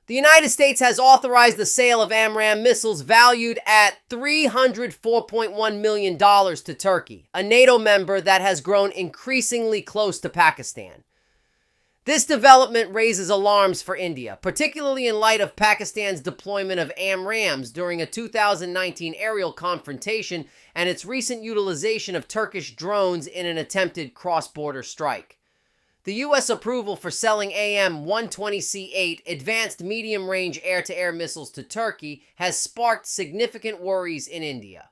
The United States has authorized the sale of AMRAAM missiles valued at $304.1 million to Turkey, a NATO member that has grown increasingly close to Pakistan. This development raises alarms for India, particularly in light of Pakistan's deployment of AMRAAMs during a 2019 aerial confrontation and its recent utilization of Turkish drones in an attempted cross-border strike. The U.S. approval for selling AIM-120C8 advanced medium-range air-to-air missiles to Turkey has sparked significant worries in India.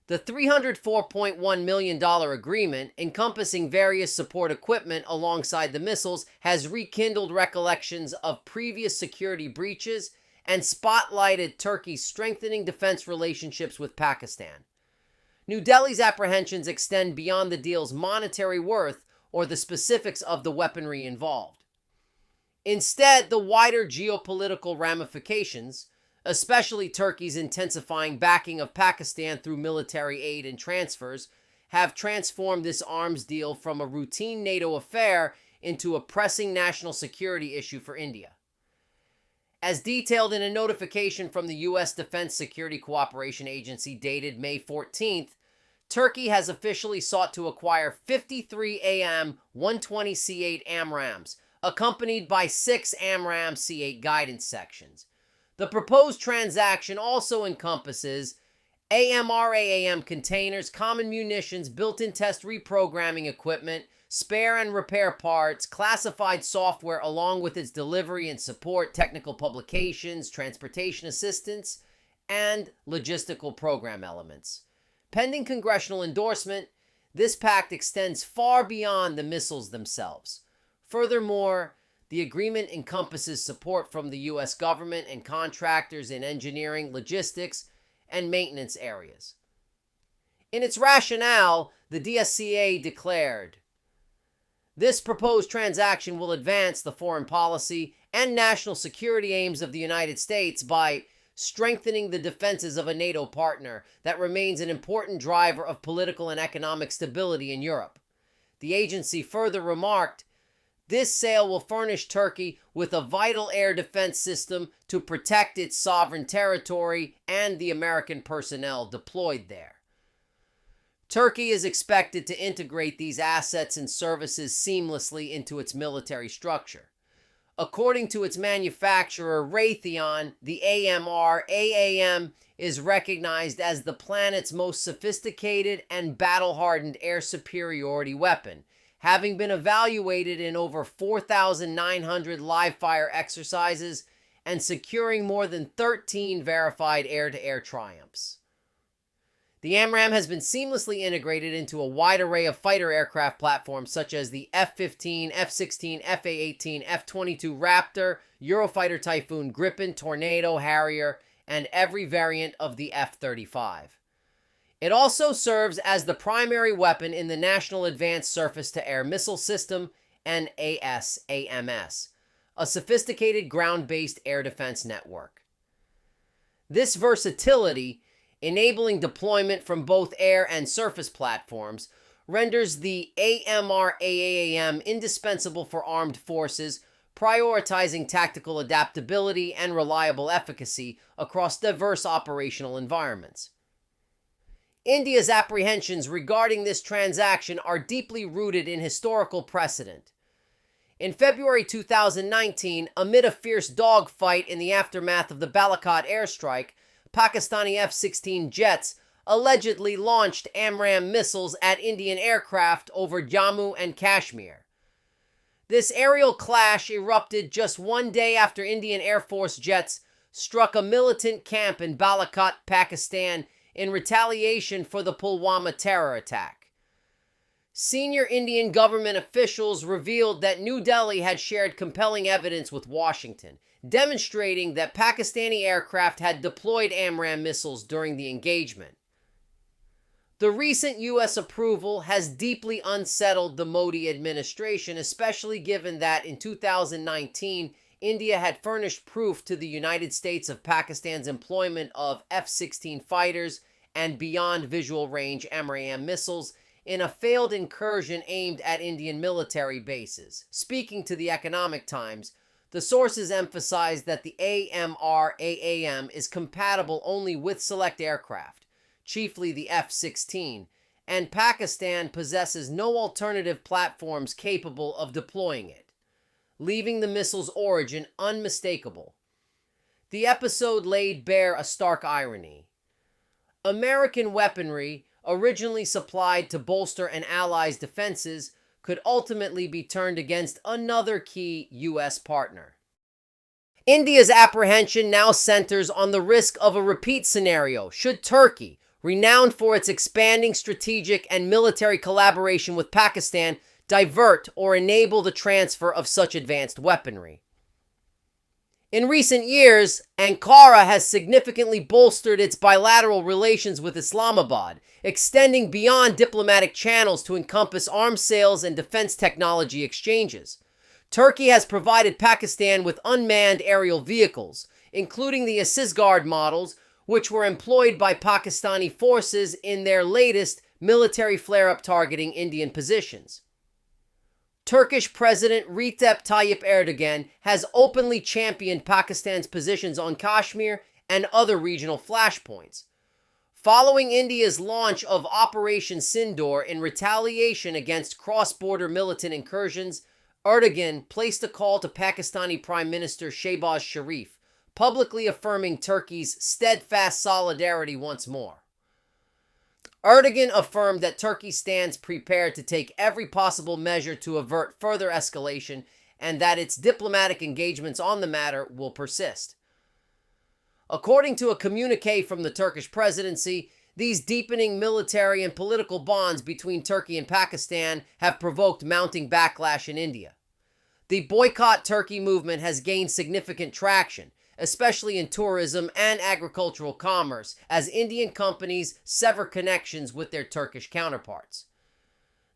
The $304.1 million agreement, encompassing various support equipment alongside the missiles, has rekindled recollections of previous security breaches and spotlighted Turkey's strengthening defense relationships with Pakistan. New Delhi's apprehensions extend beyond the deal's monetary worth or the specifics of the weaponry involved. Instead, the wider geopolitical ramifications, especially Turkey's intensifying backing of Pakistan through military aid and transfers, have transformed this arms deal from a routine NATO affair into a pressing national security issue for India. As detailed in a notification from the U.S. Defense Security Cooperation Agency dated May 14th, Turkey has officially sought to acquire 53 AIM-120C8 AMRAAMs, accompanied by 6 AMRAAM-C8 guidance sections. The proposed transaction also encompasses AMRAAM containers, common munitions, built-in test reprogramming equipment, spare and repair parts, classified software along with its delivery and support, technical publications, transportation assistance, and logistical program elements. Pending congressional endorsement, this pact extends far beyond the missiles themselves. Furthermore, the agreement encompasses support from the U.S. government and contractors in engineering, logistics, and maintenance areas. In its rationale, the DSCA declared, "This proposed transaction will advance the foreign policy and national security aims of the United States by strengthening the defenses of a NATO partner that remains an important driver of political and economic stability in Europe." The agency further remarked, "This sale will furnish Turkey with a vital air defense system to protect its sovereign territory and the American personnel deployed there." Turkey is expected to integrate these assets and services seamlessly into its military structure. According to its manufacturer, Raytheon, the AMRAAM is recognized as the planet's most sophisticated and battle-hardened air superiority weapon, having been evaluated in over 4,900 live-fire exercises and securing more than 13 verified air-to-air triumphs. The AMRAAM has been seamlessly integrated into a wide array of fighter aircraft platforms such as the F-15, F-16, F-A-18, F-22 Raptor, Eurofighter Typhoon, Gripen, Tornado, Harrier, and every variant of the F-35. It also serves as the primary weapon in the National Advanced Surface-to-Air Missile System, NASAMS, a sophisticated ground-based air defense network. This versatility, enabling deployment from both air and surface platforms, renders the AMRAAM indispensable for armed forces, prioritizing tactical adaptability and reliable efficacy across diverse operational environments. India's apprehensions regarding this transaction are deeply rooted in historical precedent. In February 2019, amid a fierce dogfight in the aftermath of the Balakot airstrike, Pakistani F-16 jets allegedly launched AMRAAM missiles at Indian aircraft over Jammu and Kashmir. This aerial clash erupted just one day after Indian Air Force jets struck a militant camp in Balakot, Pakistan, in retaliation for the Pulwama terror attack. Senior Indian government officials revealed that New Delhi had shared compelling evidence with Washington, demonstrating that Pakistani aircraft had deployed AMRAAM missiles during the engagement. The recent U.S. approval has deeply unsettled the Modi administration, especially given that in 2019, India had furnished proof to the United States of Pakistan's employment of F-16 fighters and beyond visual range AMRAAM missiles in a failed incursion aimed at Indian military bases. Speaking to the Economic Times, The sources emphasize that the AMRAAM is compatible only with select aircraft, chiefly the F-16, and Pakistan possesses no alternative platforms capable of deploying it, leaving the missile's origin unmistakable. The episode laid bare a stark irony. American weaponry, originally supplied to bolster an ally's defenses, could ultimately be turned against another key U.S. partner. India's apprehension now centers on the risk of a repeat scenario should Turkey, renowned for its expanding strategic and military collaboration with Pakistan, divert or enable the transfer of such advanced weaponry. In recent years, Ankara has significantly bolstered its bilateral relations with Islamabad, extending beyond diplomatic channels to encompass arms sales and defense technology exchanges. Turkey has provided Pakistan with unmanned aerial vehicles, including the Asisguard models, which were employed by Pakistani forces in their latest military flare-up targeting Indian positions. Turkish President Recep Tayyip Erdogan has openly championed Pakistan's positions on Kashmir and other regional flashpoints. Following India's launch of Operation Sindoor in retaliation against cross-border militant incursions, Erdogan placed a call to Pakistani Prime Minister Shehbaz Sharif, publicly affirming Turkey's steadfast solidarity once more. Erdogan affirmed that Turkey stands prepared to take every possible measure to avert further escalation and that its diplomatic engagements on the matter will persist. According to a communique from the Turkish presidency, these deepening military and political bonds between Turkey and Pakistan have provoked mounting backlash in India. The Boycott Turkey movement has gained significant traction, especially in tourism and agricultural commerce, as Indian companies sever connections with their Turkish counterparts.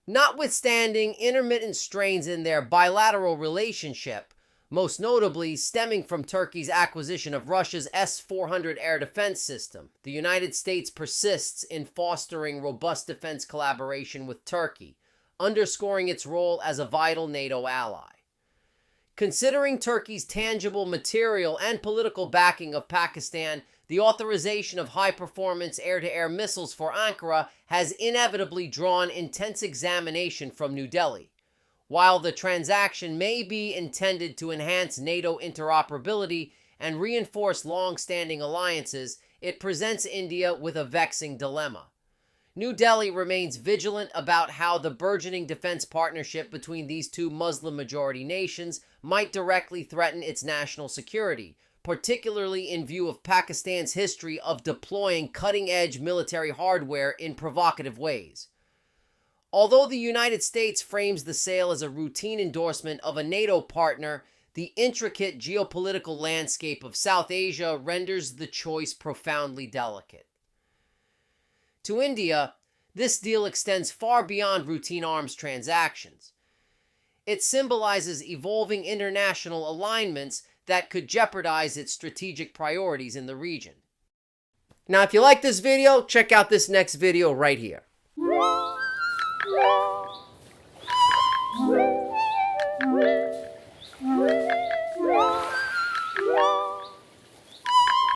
Notwithstanding intermittent strains in their bilateral relationship, most notably stemming from Turkey's acquisition of Russia's S-400 air defense system, the United States persists in fostering robust defense collaboration with Turkey, underscoring its role as a vital NATO ally. Considering Turkey's tangible material and political backing of Pakistan, the authorization of high-performance air-to-air missiles for Ankara has inevitably drawn intense examination from New Delhi. While the transaction may be intended to enhance NATO interoperability and reinforce long-standing alliances, it presents India with a vexing dilemma. New Delhi remains vigilant about how the burgeoning defense partnership between these two Muslim-majority nations might directly threaten its national security, particularly in view of Pakistan's history of deploying cutting-edge military hardware in provocative ways. Although the United States frames the sale as a routine endorsement of a NATO partner, the intricate geopolitical landscape of South Asia renders the choice profoundly delicate. To India, this deal extends far beyond routine arms transactions. It symbolizes evolving international alignments that could jeopardize its strategic priorities in the region. Now, if you like this video, check out this next video right here.